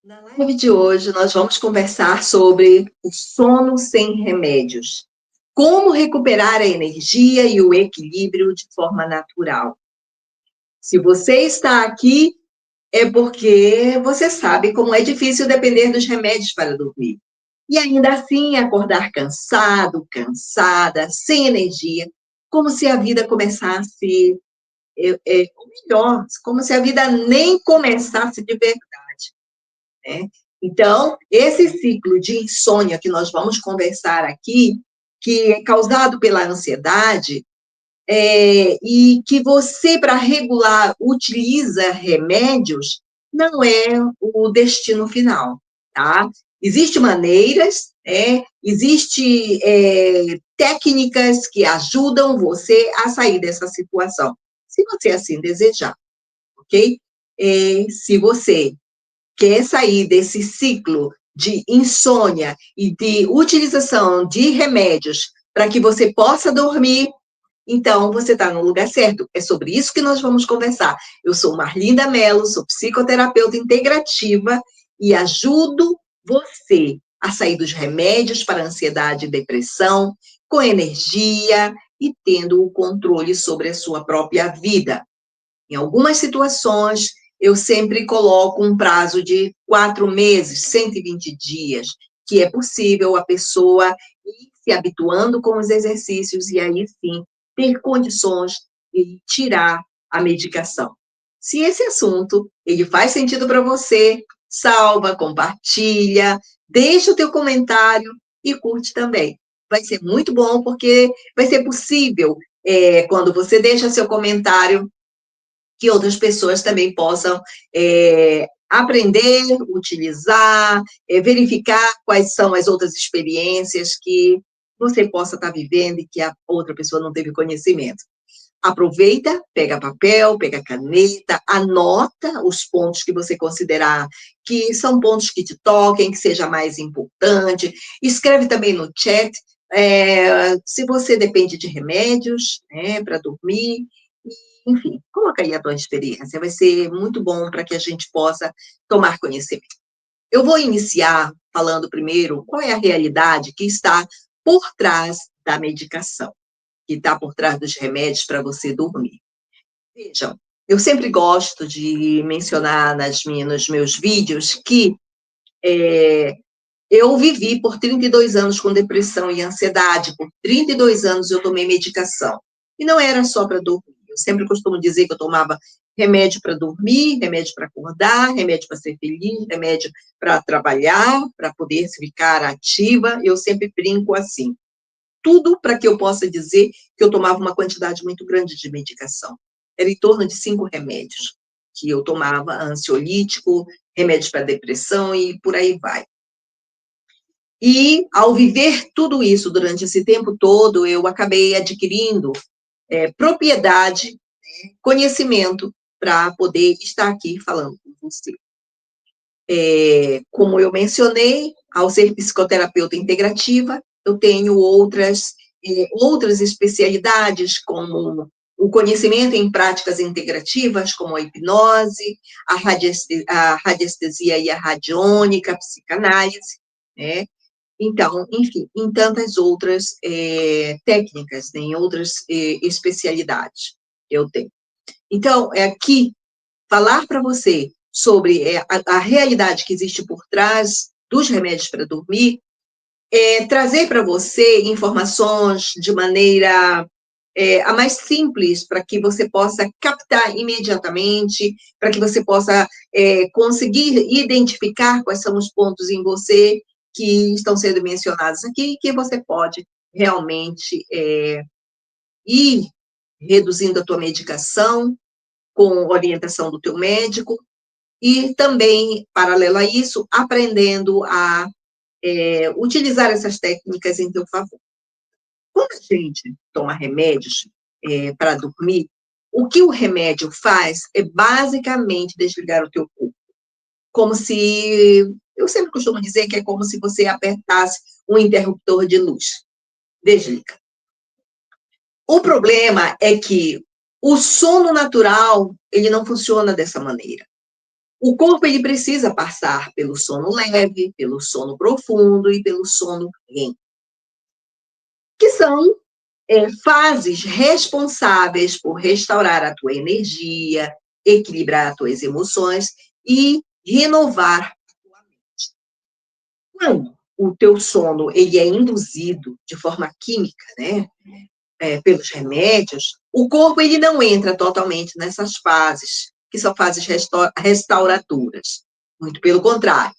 Na live de hoje, nós vamos conversar sobre o sono sem remédios. Como recuperar a energia e o equilíbrio de forma natural. Se você está aqui, é porque você sabe como é difícil depender dos remédios para dormir. E ainda assim, acordar cansado, cansada, sem energia, como se a vida começasse, ou melhor, como se a vida nem começasse de verdade, né? Então, esse ciclo de insônia que nós vamos conversar aqui, que é causado pela ansiedade, e que você, para regular, utiliza remédios, não é o destino final, tá? Existem maneiras, existem técnicas que ajudam você a sair dessa situação, se você assim desejar, ok? Se você quer sair desse ciclo de insônia e de utilização de remédios para que você possa dormir, então você está no lugar certo. É sobre isso que nós vamos conversar. Eu sou Marlinda Mello, sou psicoterapeuta integrativa e ajudo você a sair dos remédios para ansiedade e depressão com energia e tendo o controle sobre a sua própria vida. Em algumas situações, eu sempre coloco um prazo de 4 meses, 120 dias, que é possível a pessoa ir se habituando com os exercícios e aí sim ter condições de tirar a medicação. Se esse assunto ele faz sentido para você, salva, compartilha, deixa o teu comentário e curte também. Vai ser muito bom porque vai ser possível, quando você deixa seu comentário, que outras pessoas também possam aprender, utilizar, verificar quais são as outras experiências que você possa estar vivendo e que a outra pessoa não teve conhecimento. Aproveita, pega papel, pega caneta, anota os pontos que você considerar que são pontos que te toquem, que seja mais importante. Escreve também no chat, se você depende de remédios, né, para dormir. Enfim, coloca aí a tua experiência, vai ser muito bom para que a gente possa tomar conhecimento. Eu vou iniciar falando primeiro qual é a realidade que está por trás da medicação, que está por trás dos remédios para você dormir. Vejam, eu sempre gosto de mencionar nos meus vídeos que eu vivi por 32 anos com depressão e ansiedade, por 32 anos eu tomei medicação. E não era só para dormir. Eu sempre costumo dizer que eu tomava remédio para dormir, remédio para acordar, remédio para ser feliz, remédio para trabalhar, para poder ficar ativa. Eu sempre brinco assim. Tudo para que eu possa dizer que eu tomava uma quantidade muito grande de medicação. Era em torno de 5 remédios que eu tomava, ansiolítico, remédios para depressão e por aí vai. E, ao viver tudo isso durante esse tempo todo, eu acabei adquirindo propriedade, conhecimento, para poder estar aqui falando com você. Como eu mencionei, ao ser psicoterapeuta integrativa, eu tenho outras especialidades, como o conhecimento em práticas integrativas, como a hipnose, a radiestesia e a radiônica, a psicanálise, né? Então, enfim, em tantas outras técnicas, né, em outras especialidades eu tenho. Então, aqui, falar para você sobre a realidade que existe por trás dos remédios para dormir, trazer para você informações de maneira a mais simples, para que você possa captar imediatamente, para que você possa conseguir identificar quais são os pontos em você que estão sendo mencionados aqui, que você pode realmente ir reduzindo a tua medicação com orientação do teu médico e também, paralelo a isso, aprendendo a utilizar essas técnicas em teu favor. Quando a gente toma remédios para dormir, o que o remédio faz é basicamente desligar o teu corpo. Como se, eu sempre costumo dizer que é como se você apertasse um interruptor de luz. Desliga. O problema é que o sono natural, ele não funciona dessa maneira. O corpo ele precisa passar pelo sono leve, pelo sono profundo e pelo sono REM, que são fases responsáveis por restaurar a tua energia, equilibrar as tuas emoções e renovar a tua mente. Quando o teu sono ele é induzido de forma química, né, pelos remédios, o corpo ele não entra totalmente nessas fases, que são fases restauradoras. Muito pelo contrário.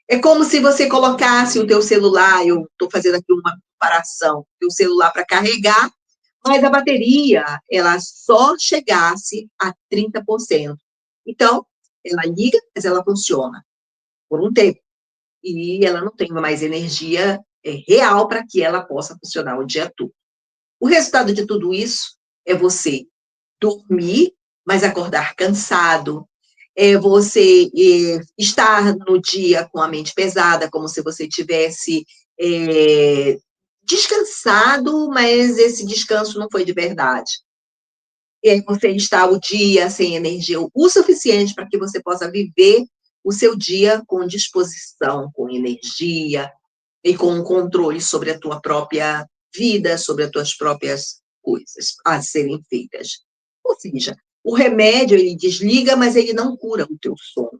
É como se você colocasse o teu celular, eu estou fazendo aqui uma comparação, o celular para carregar, mas a bateria, ela só chegasse a 30%. Então, ela liga, mas ela funciona por um tempo. E ela não tem mais energia real para que ela possa funcionar o dia todo. O resultado de tudo isso é você dormir, mas acordar cansado, é você estar no dia com a mente pesada, como se você tivesse descansado, mas esse descanso não foi de verdade. E aí você está o dia sem energia o suficiente para que você possa viver o seu dia com disposição, com energia e com controle sobre a tua própria vida, sobre as tuas próprias coisas a serem feitas. Ou seja, o remédio, ele desliga, mas ele não cura o teu sono.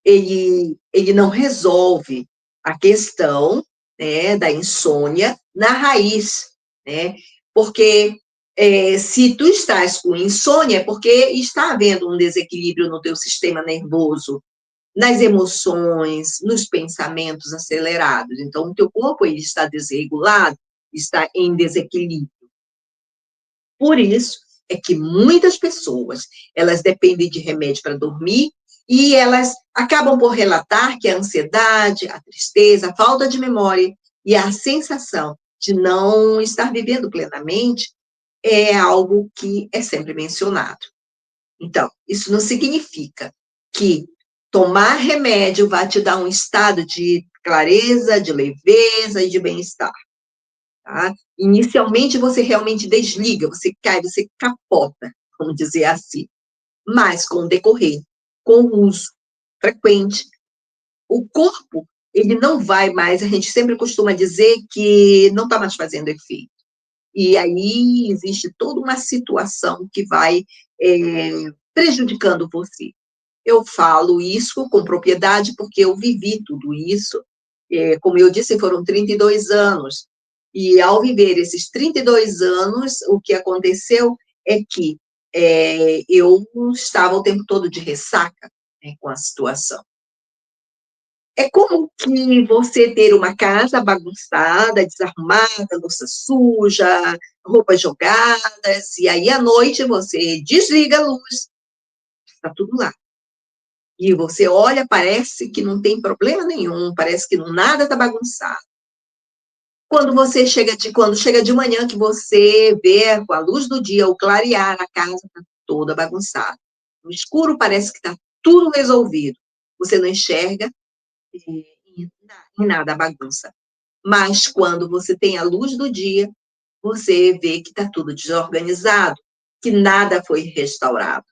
Ele não resolve a questão, né, da insônia na raiz, né? Porque se tu estás com insônia, é porque está havendo um desequilíbrio no teu sistema nervoso, nas emoções, nos pensamentos acelerados. Então, o teu corpo ele está desregulado, está em desequilíbrio. Por isso é que muitas pessoas, elas dependem de remédio para dormir e elas acabam por relatar que a ansiedade, a tristeza, a falta de memória e a sensação de não estar vivendo plenamente é algo que é sempre mencionado. Então, isso não significa que tomar remédio vai te dar um estado de clareza, de leveza e de bem-estar. Tá? Inicialmente, você realmente desliga, você cai, você capota, vamos dizer assim. Mas, com o decorrer, com o uso frequente, o corpo, ele não vai mais, a gente sempre costuma dizer que não está mais fazendo efeito. E aí existe toda uma situação que vai prejudicando você. Eu falo isso com propriedade porque eu vivi tudo isso. Como eu disse, foram 32 anos. E ao viver esses 32 anos, o que aconteceu é que eu estava o tempo todo de ressaca, né, com a situação. É como que você ter uma casa bagunçada, desarrumada, louça suja, roupas jogadas, e aí à noite você desliga a luz, está tudo lá. E você olha, parece que não tem problema nenhum, parece que nada está bagunçado. Quando chega de manhã que você vê com a luz do dia o clarear, a casa está toda bagunçada. No escuro parece que está tudo resolvido. Você não enxerga em nada a bagunça. Mas quando você tem a luz do dia, você vê que está tudo desorganizado, que nada foi restaurado.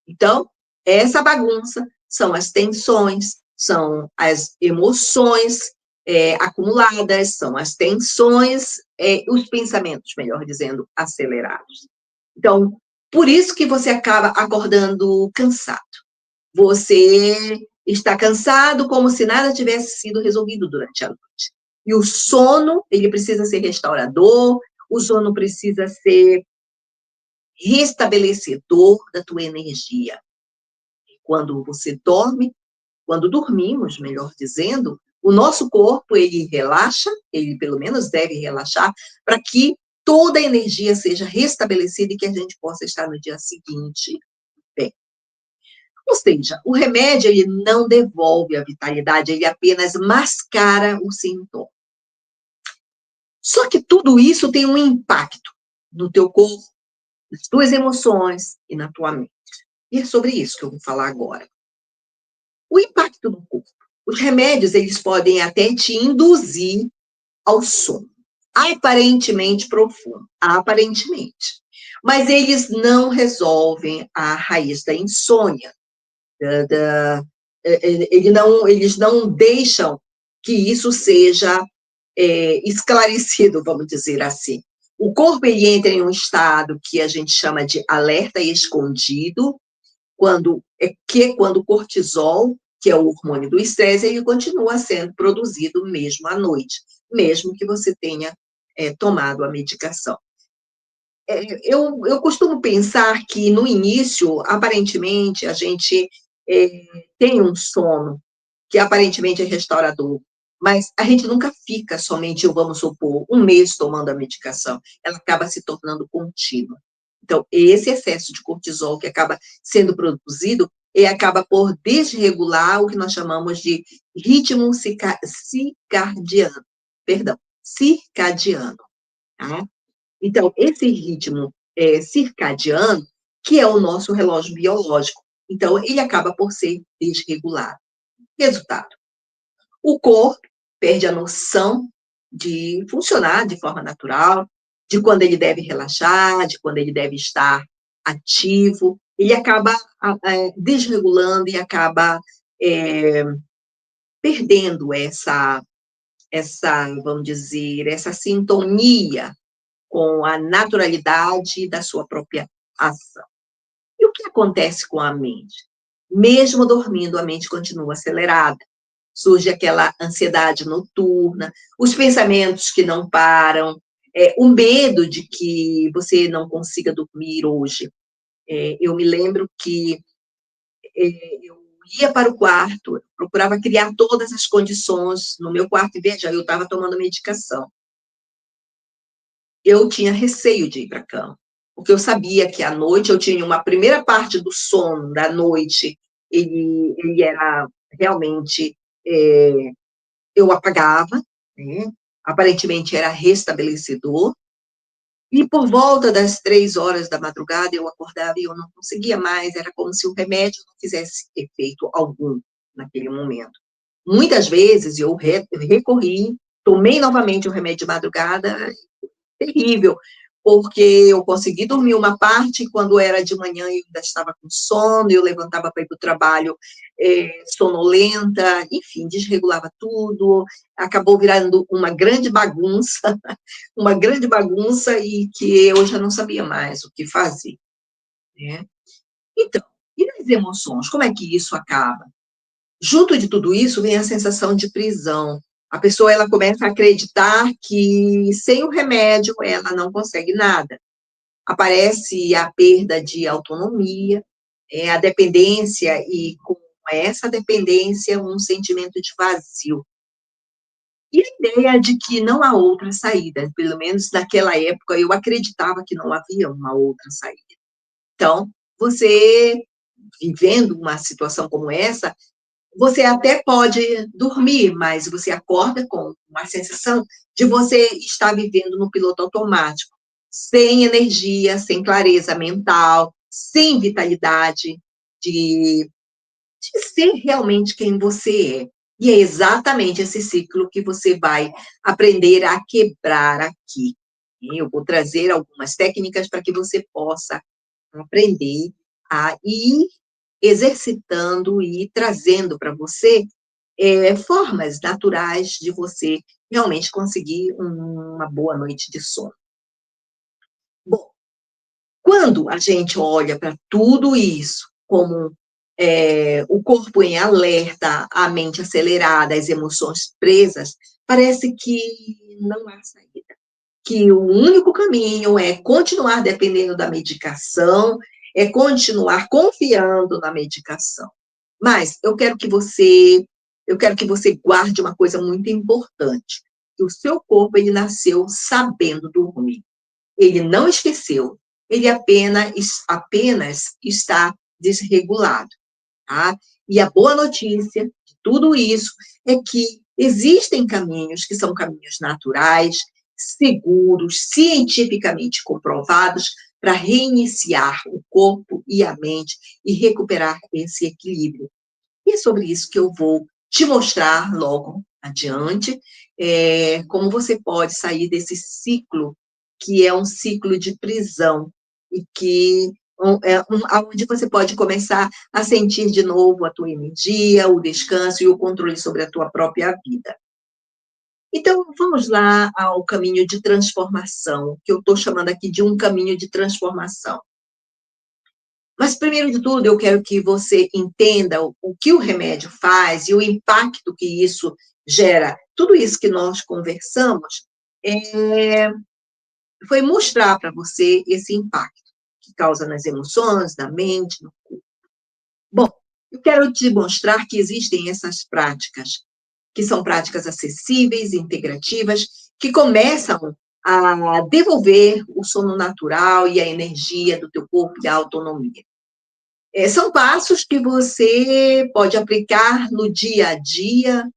Então, essa bagunça são as tensões, são as emoções acumuladas, são as tensões, os pensamentos, melhor dizendo, acelerados. Então, por isso que você acaba acordando cansado. Você está cansado como se nada tivesse sido resolvido durante a noite. E o sono, ele precisa ser restaurador, o sono precisa ser restabelecedor da tua energia. Quando você dorme, quando dormimos, melhor dizendo, o nosso corpo, ele relaxa, ele pelo menos deve relaxar, para que toda a energia seja restabelecida e que a gente possa estar no dia seguinte bem. Ou seja, o remédio, ele não devolve a vitalidade, ele apenas mascara o sintoma. Só que tudo isso tem um impacto no teu corpo, nas tuas emoções e na tua mente. E é sobre isso que eu vou falar agora. O impacto no corpo. Os remédios, eles podem até te induzir ao sono, aparentemente profundo, aparentemente. Mas eles não resolvem a raiz da insônia. Eles não deixam que isso seja esclarecido, vamos dizer assim. O corpo ele entra em um estado que a gente chama de alerta escondido, quando o cortisol, que é o hormônio do estresse, ele continua sendo produzido mesmo à noite, mesmo que você tenha tomado a medicação. Eu costumo pensar que, no início, aparentemente, a gente tem um sono que aparentemente é restaurador, mas a gente nunca fica somente, vamos supor, um mês tomando a medicação, ela acaba se tornando contínua. Então, esse excesso de cortisol que acaba sendo produzido, acaba por desregular o que nós chamamos de ritmo circadiano, perdão, circadiano, tá? Então, esse ritmo circadiano, que é o nosso relógio biológico, então, ele acaba por ser desregulado. Resultado: o corpo perde a noção de funcionar de forma natural, de quando ele deve relaxar, de quando ele deve estar ativo, ele acaba desregulando e acaba é, perdendo vamos dizer, essa sintonia com a naturalidade da sua própria ação. E o que acontece com a mente? Mesmo dormindo, a mente continua acelerada. Surge aquela ansiedade noturna, os pensamentos que não param, o medo de que você não consiga dormir hoje. Eu me lembro que eu ia para o quarto, procurava criar todas as condições no meu quarto, e veja, eu estava tomando medicação. Eu tinha receio de ir para a cama, porque eu sabia que à noite eu tinha uma primeira parte do sono da noite, ele era realmente, eu apagava, né? Aparentemente era restabelecedor, e por volta das 3 horas da madrugada eu acordava e eu não conseguia mais, era como se o remédio não fizesse efeito algum naquele momento. Muitas vezes eu recorri, tomei novamente o remédio de madrugada, terrível, porque eu consegui dormir uma parte, e quando era de manhã eu ainda estava com sono, eu levantava para ir para o trabalho sonolenta, enfim, desregulava tudo, acabou virando uma grande bagunça, uma grande bagunça, e que eu já não sabia mais o que fazer, né? Então, e nas emoções, como é que isso acaba? Junto de tudo isso vem a sensação de prisão. A pessoa ela começa a acreditar que sem o remédio ela não consegue nada. Aparece a perda de autonomia, a dependência, e com essa dependência um sentimento de vazio. E a ideia de que não há outra saída, pelo menos naquela época eu acreditava que não havia uma outra saída. Então, você vivendo uma situação como essa, você até pode dormir, mas você acorda com uma sensação de você estar vivendo no piloto automático, sem energia, sem clareza mental, sem vitalidade de, de ser realmente quem você é. E é exatamente esse ciclo que você vai aprender a quebrar aqui. Eu vou trazer algumas técnicas para que você possa aprender a ir exercitando e trazendo para você formas naturais de você realmente conseguir uma boa noite de sono. Bom, quando a gente olha para tudo isso, como o corpo em alerta, a mente acelerada, as emoções presas, parece que não há saída. Que o único caminho é continuar dependendo da medicação, é continuar confiando na medicação. Mas eu quero que você guarde uma coisa muito importante, que o seu corpo ele nasceu sabendo dormir. Ele não esqueceu, ele apenas está desregulado, tá? E a boa notícia de tudo isso é que existem caminhos que são caminhos naturais, seguros, cientificamente comprovados, para reiniciar o corpo e a mente e recuperar esse equilíbrio. E é sobre isso que eu vou te mostrar logo adiante, como você pode sair desse ciclo, que é um ciclo de prisão, e que onde você pode começar a sentir de novo a tua energia, o descanso e o controle sobre a tua própria vida. Então, vamos lá ao caminho de transformação, que eu estou chamando aqui de um caminho de transformação. Mas, primeiro de tudo, eu quero que você entenda o que o remédio faz e o impacto que isso gera. Tudo isso que nós conversamos é, foi mostrar para você esse impacto que causa nas emoções, na mente, no corpo. Bom, eu quero te mostrar que existem essas práticas, que são práticas acessíveis, integrativas, que começam a devolver o sono natural e a energia do teu corpo e a autonomia. São passos que você pode aplicar no dia a dia,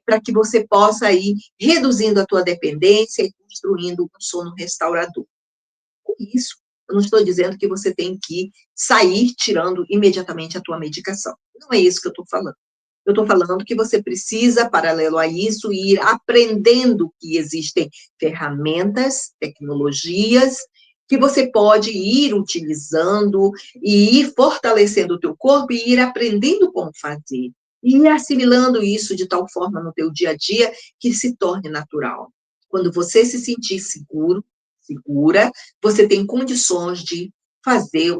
para que você possa ir reduzindo a tua dependência e construindo um sono restaurador. Com isso, eu não estou dizendo que você tem que sair tirando imediatamente a tua medicação. Não é isso que eu estou falando. Eu estou falando que você precisa, paralelo a isso, ir aprendendo que existem ferramentas, tecnologias, que você pode ir utilizando e ir fortalecendo o teu corpo e ir aprendendo como fazer. E ir assimilando isso de tal forma no teu dia a dia que se torne natural. Quando você se sentir seguro, segura, você tem condições de fazer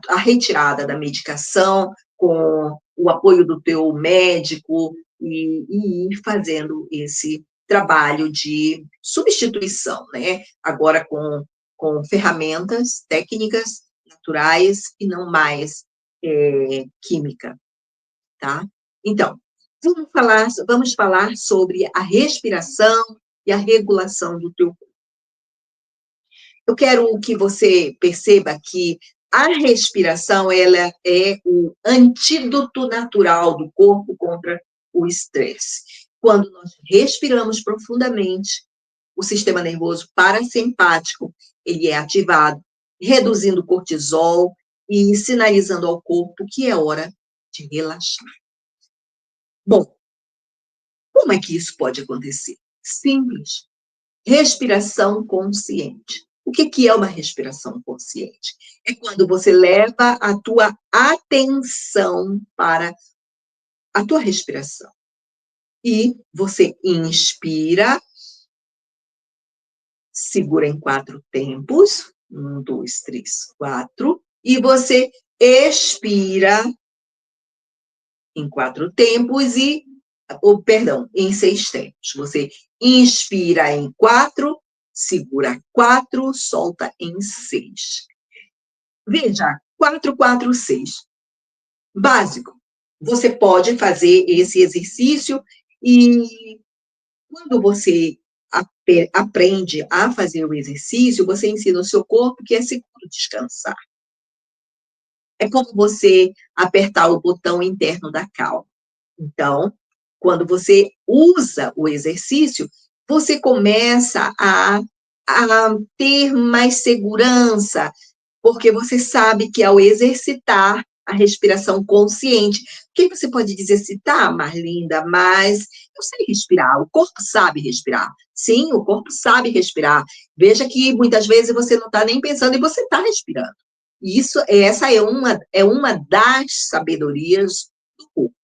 a retirada da medicação com o apoio do teu médico e ir fazendo esse trabalho de substituição, né? Agora com ferramentas técnicas naturais e não mais química, tá? Então, vamos falar sobre a respiração e a regulação do teu corpo. Eu quero que você perceba que a respiração, ela é o antídoto natural do corpo contra o estresse. Quando nós respiramos profundamente, o sistema nervoso parasimpático, ele é ativado, reduzindo o cortisol e sinalizando ao corpo que é hora de relaxar. Bom, como é que isso pode acontecer? Simples. Respiração consciente. O que é uma respiração consciente? É quando você leva a tua atenção para a tua respiração. E você inspira, segura em 4 tempos. 1, 2, 3, 4. E você expira em 4 tempos em 6 tempos. Você inspira em 4, segura 4, solta em 6. Veja, 4, 4, 6. Básico. Você pode fazer esse exercício e quando você aprende a fazer o exercício, você ensina o seu corpo que é seguro descansar. É como você apertar o botão interno da calma. Então, quando você usa o exercício, você começa a ter mais segurança, porque você sabe que ao exercitar a respiração consciente, que você pode dizer assim, tá, Marlinda, mas eu sei respirar, o corpo sabe respirar. Sim, o corpo sabe respirar. Veja que muitas vezes você não está nem pensando e você está respirando. Essa é uma das sabedorias do corpo.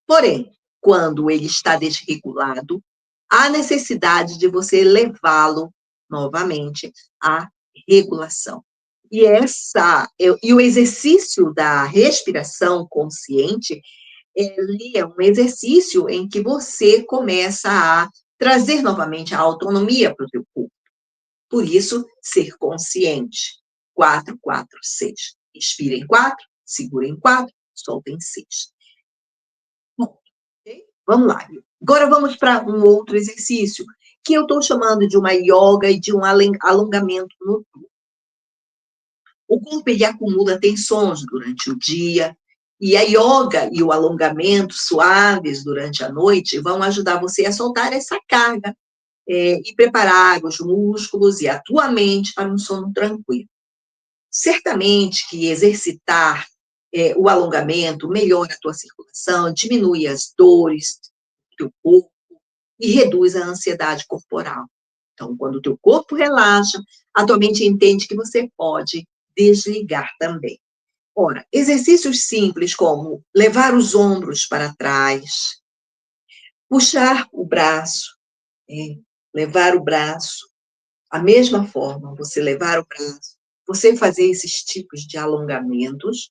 Porém, quando ele está desregulado, há necessidade de você levá-lo novamente à regulação. E o exercício da respiração consciente, ele é um exercício em que você começa a trazer novamente a autonomia para o teu corpo. Por isso, ser consciente. 4, 4, 6. Inspira em 4, segura em 4, solta em 6. Bom, ok? Vamos lá. Agora vamos para um outro exercício, que eu estou chamando de uma yoga e de um alongamento noturno. O corpo, ele acumula tensões durante o dia, e a yoga e o alongamento suaves durante a noite vão ajudar você a soltar essa carga e preparar os músculos e a tua mente para um sono tranquilo. Certamente que exercitar o alongamento melhora a tua circulação, diminui as dores do teu corpo e reduz a ansiedade corporal. Então, quando o teu corpo relaxa, a tua mente entende que você pode desligar também. Ora, exercícios simples como levar os ombros para trás, puxar o braço, é, levar o braço, a mesma forma, você levar o braço, você fazer esses tipos de alongamentos,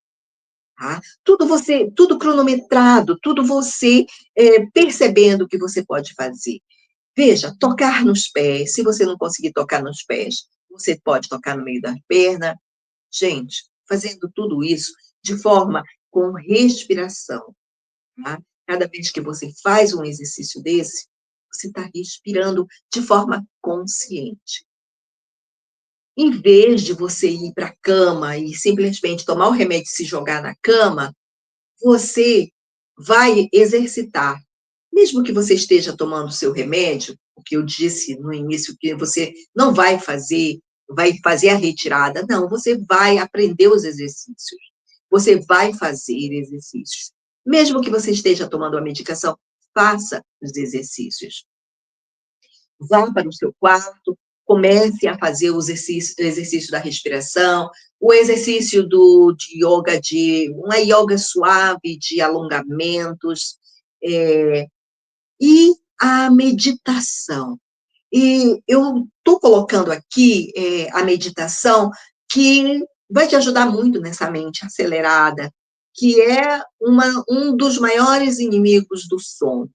tá? Tudo cronometrado, tudo você percebendo o que você pode fazer. Veja, tocar nos pés, se você não conseguir tocar nos pés, você pode tocar no meio da perna. Gente, fazendo tudo isso de forma com respiração, tá? Cada vez que você faz um exercício desse, você está respirando de forma consciente. Em vez de você ir para a cama e simplesmente tomar o remédio e se jogar na cama, você vai exercitar. Mesmo que você esteja tomando o seu remédio, o que eu disse no início, que você não vai fazer a retirada, não, você vai aprender os exercícios. Você vai fazer exercícios. Mesmo que você esteja tomando a medicação, faça os exercícios. Vá para o seu quarto, comece a fazer o exercício da respiração, o exercício de yoga, de uma yoga suave, de alongamentos, e a meditação. E eu estou colocando aqui a meditação, que vai te ajudar muito nessa mente acelerada, que é um dos maiores inimigos do sono.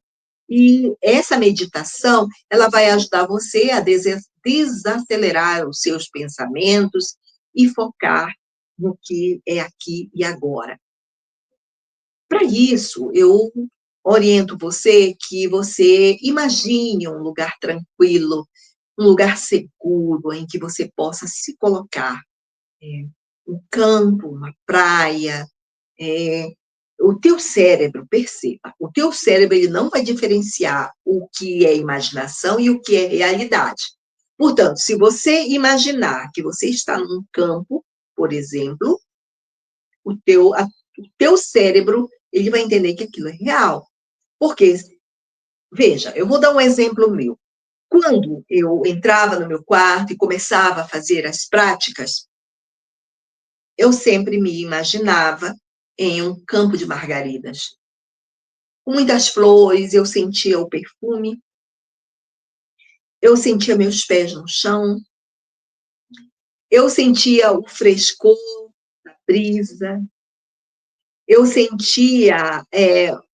E essa meditação, ela vai ajudar você a desacelerar os seus pensamentos e focar no que é aqui e agora. Para isso, eu oriento você que você imagine um lugar tranquilo, um lugar seguro, em que você possa se colocar. Um campo, uma praia, é, o teu cérebro, perceba, o teu cérebro ele não vai diferenciar o que é imaginação e o que é realidade. Portanto, se você imaginar que você está num campo, por exemplo, o teu cérebro ele vai entender que aquilo é real. Porque, veja, eu vou dar um exemplo meu. Quando eu entrava no meu quarto e começava a fazer as práticas, eu sempre me imaginava em um campo de margaridas. Com muitas flores, eu sentia o perfume, eu sentia meus pés no chão, eu sentia o frescor da brisa, eu sentia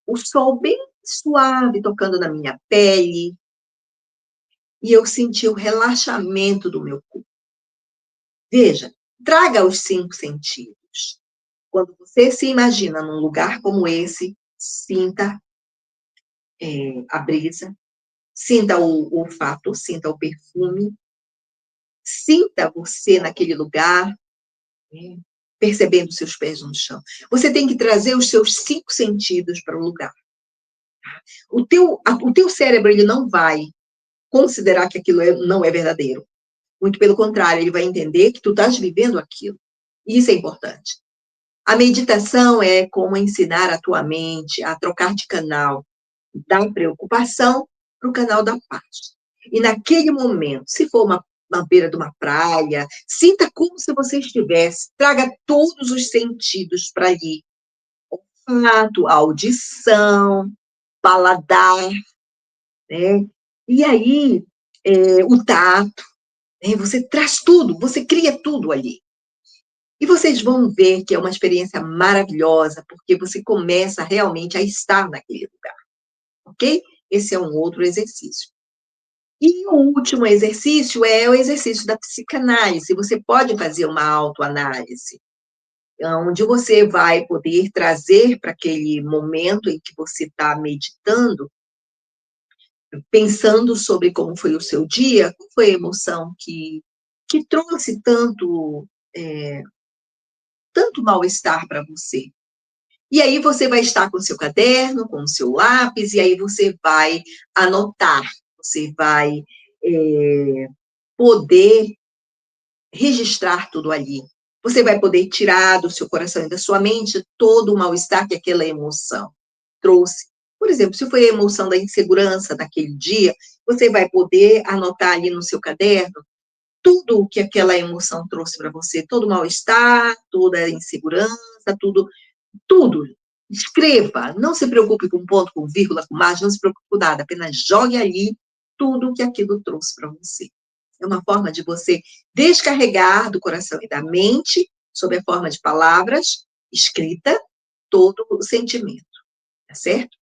o sol bem suave tocando na minha pele, e eu sentia o relaxamento do meu corpo. Veja, traga os 5 sentidos. Quando você se imagina num lugar como esse, sinta a brisa, sinta o olfato, sinta o perfume, sinta você naquele lugar, né, percebendo seus pés no chão. Você tem que trazer os seus 5 sentidos para o lugar. O teu cérebro ele não vai considerar que aquilo não é verdadeiro. Muito pelo contrário, ele vai entender que tu estás vivendo aquilo. Isso é importante. A meditação é como ensinar a tua mente a trocar de canal da preocupação para o canal da paz. E naquele momento, se for uma beira de uma praia, sinta como se você estivesse, traga todos os sentidos para ali. Olfato, audição, paladar, né? E aí, o tato, né? Você traz tudo, você cria tudo ali. E vocês vão ver que é uma experiência maravilhosa, porque você começa realmente a estar naquele lugar, ok? Esse é um outro exercício. E o último exercício é o exercício da psicanálise. Você pode fazer uma autoanálise, onde você vai poder trazer para aquele momento em que você está meditando, pensando sobre como foi o seu dia, qual foi a emoção que trouxe tanto mal-estar para você. E aí você vai estar com o seu caderno, com o seu lápis, e aí você vai anotar, você vai poder registrar tudo ali. Você vai poder tirar do seu coração e da sua mente todo o mal-estar que aquela emoção trouxe. Por exemplo, se foi a emoção da insegurança daquele dia, você vai poder anotar ali no seu caderno tudo o que aquela emoção trouxe para você, todo o mal-estar, toda a insegurança, tudo. Escreva, não se preocupe com ponto, com vírgula, com margem, não se preocupe com nada, apenas jogue ali tudo o que aquilo trouxe para você. É uma forma de você descarregar do coração e da mente, sob a forma de palavras, escrita, todo o sentimento, tá certo?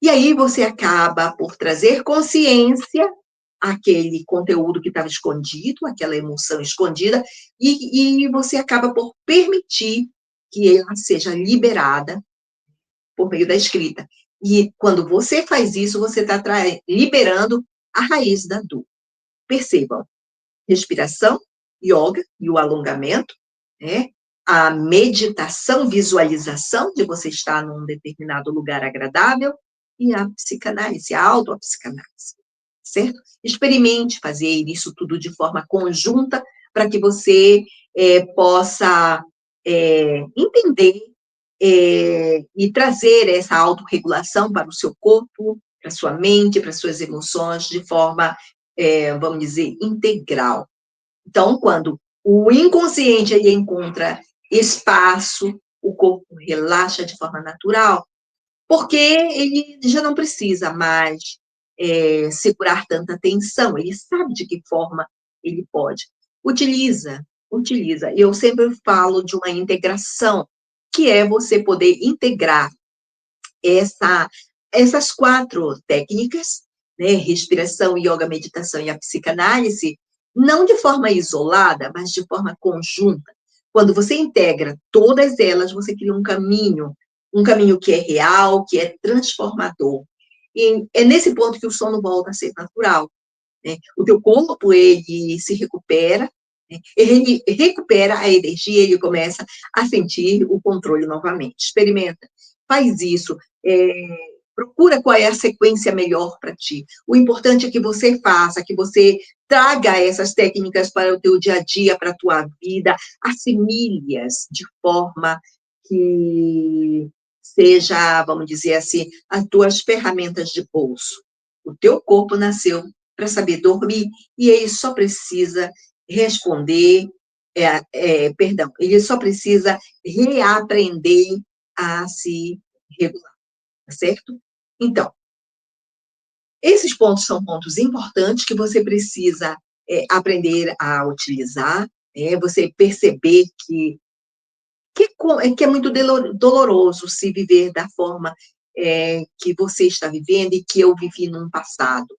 E aí você acaba por trazer consciência àquele conteúdo que estava escondido, aquela emoção escondida, e você acaba por permitir que ela seja liberada por meio da escrita. E quando você faz isso, você está liberando a raiz da dor. Percebam, respiração, yoga e o alongamento, né? A meditação, visualização de você estar num determinado lugar agradável e a psicanálise, a autopsicanálise, certo? Experimente fazer isso tudo de forma conjunta para que você possa entender e trazer essa autorregulação para o seu corpo, para a sua mente, para as suas emoções, de forma, vamos dizer, integral. Então, quando o inconsciente ele encontra espaço, o corpo relaxa de forma natural, porque ele já não precisa mais segurar tanta tensão, ele sabe de que forma ele pode. Utiliza. Eu sempre falo de uma integração, que é você poder integrar essa, essas 4 técnicas, né, respiração, yoga, meditação e a psicanálise, não de forma isolada, mas de forma conjunta. Quando você integra todas elas, você cria um caminho que é real, que é transformador. E é nesse ponto que o sono volta a ser natural, né? O teu corpo, ele se recupera, né? Ele recupera a energia, ele começa a sentir o controle novamente. Experimenta, faz isso, procura qual é a sequência melhor para ti. O importante é que você faça, que você traga essas técnicas para o teu dia a dia, para a tua vida, assimile-as de forma que seja, vamos dizer assim, as tuas ferramentas de bolso. O teu corpo nasceu para saber dormir e ele só precisa responder, perdão, ele só precisa reaprender a se regular, tá certo? Então, esses pontos são pontos importantes que você precisa aprender a utilizar, você perceber que é muito doloroso se viver da forma que você está vivendo e que eu vivi no passado.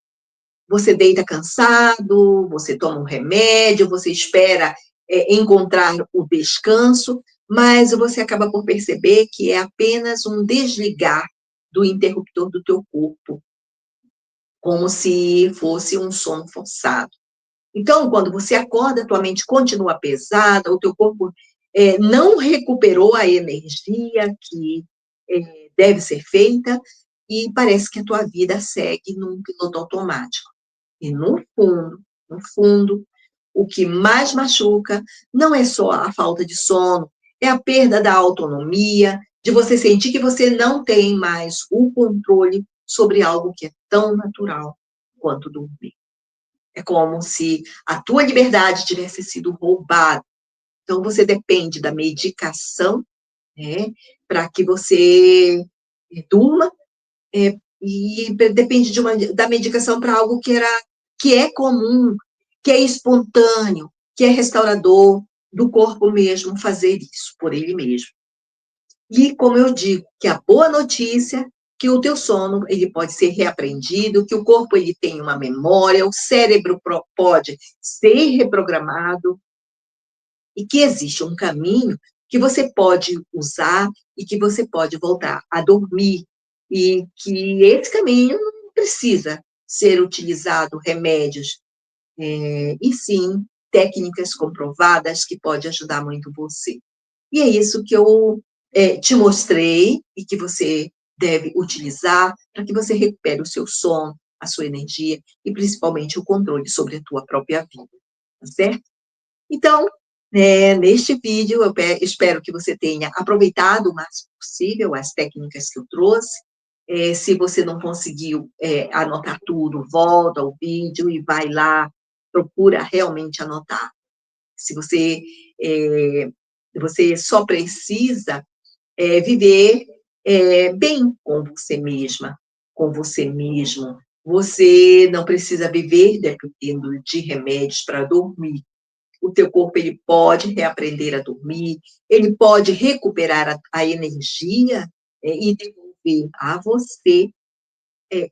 Você deita cansado, você toma um remédio, você espera encontrar o descanso, mas você acaba por perceber que é apenas um desligar do interruptor do teu corpo, como se fosse um sono forçado. Então, quando você acorda, tua mente continua pesada, o teu corpo não recuperou a energia que deve ser feita, e parece que a tua vida segue num piloto automático. E no fundo, o que mais machuca não é só a falta de sono, é a perda da autonomia, de você sentir que você não tem mais o controle sobre algo que é tão natural quanto dormir. É como se a tua liberdade tivesse sido roubada. Então, você depende da medicação, né, para que você durma, e depende da medicação para algo que é comum, que é espontâneo, que é restaurador do corpo mesmo fazer isso por ele mesmo. E, como eu digo, que a boa notícia que o teu sono ele pode ser reaprendido, que o corpo ele tem uma memória, o cérebro pode ser reprogramado e que existe um caminho que você pode usar e que você pode voltar a dormir e que esse caminho não precisa ser utilizado remédios, e sim técnicas comprovadas que pode ajudar muito você. E é isso que eu te mostrei e que você deve utilizar para que você recupere o seu sono, a sua energia e principalmente o controle sobre a tua própria vida, tá certo? Então, neste vídeo, eu espero que você tenha aproveitado o máximo possível as técnicas que eu trouxe. Se você não conseguiu anotar tudo, volta ao vídeo e vai lá procura realmente anotar. Se você, você só precisa viver bem com você mesma, com você mesmo. Você não precisa viver dependendo de remédios para dormir. O teu corpo ele pode reaprender a dormir, ele pode recuperar a energia e devolver a você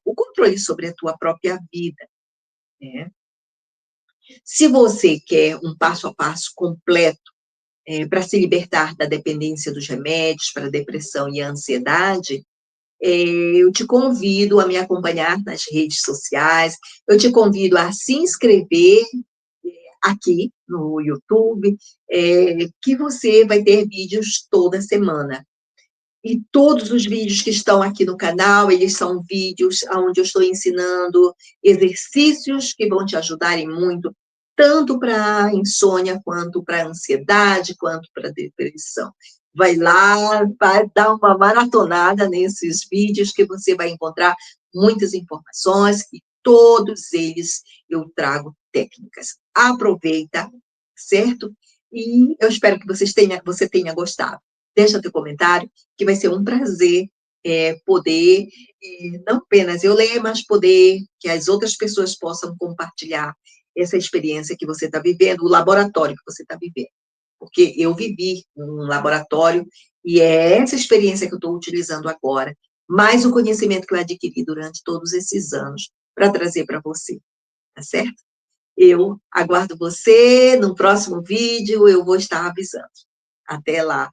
o controle sobre a tua própria vida, né? Se você quer um passo a passo completo para se libertar da dependência dos remédios para a depressão e a ansiedade, eu te convido a me acompanhar nas redes sociais, eu te convido a se inscrever aqui no YouTube, que você vai ter vídeos toda semana. E todos os vídeos que estão aqui no canal, eles são vídeos onde eu estou ensinando exercícios que vão te ajudarem muito, tanto para insônia, quanto para ansiedade, quanto para depressão. Vai lá, vai dar uma maratonada nesses vídeos que você vai encontrar muitas informações e todos eles eu trago técnicas. Aproveita, certo? E eu espero que você tenha gostado. Deixa teu comentário, que vai ser um prazer poder, não apenas eu ler, mas poder que as outras pessoas possam compartilhar essa experiência que você está vivendo, o laboratório que você está vivendo. Porque eu vivi um laboratório e é essa experiência que eu estou utilizando agora, mais o conhecimento que eu adquiri durante todos esses anos, para trazer para você, tá certo? Eu aguardo você no próximo vídeo, eu vou estar avisando. Até lá!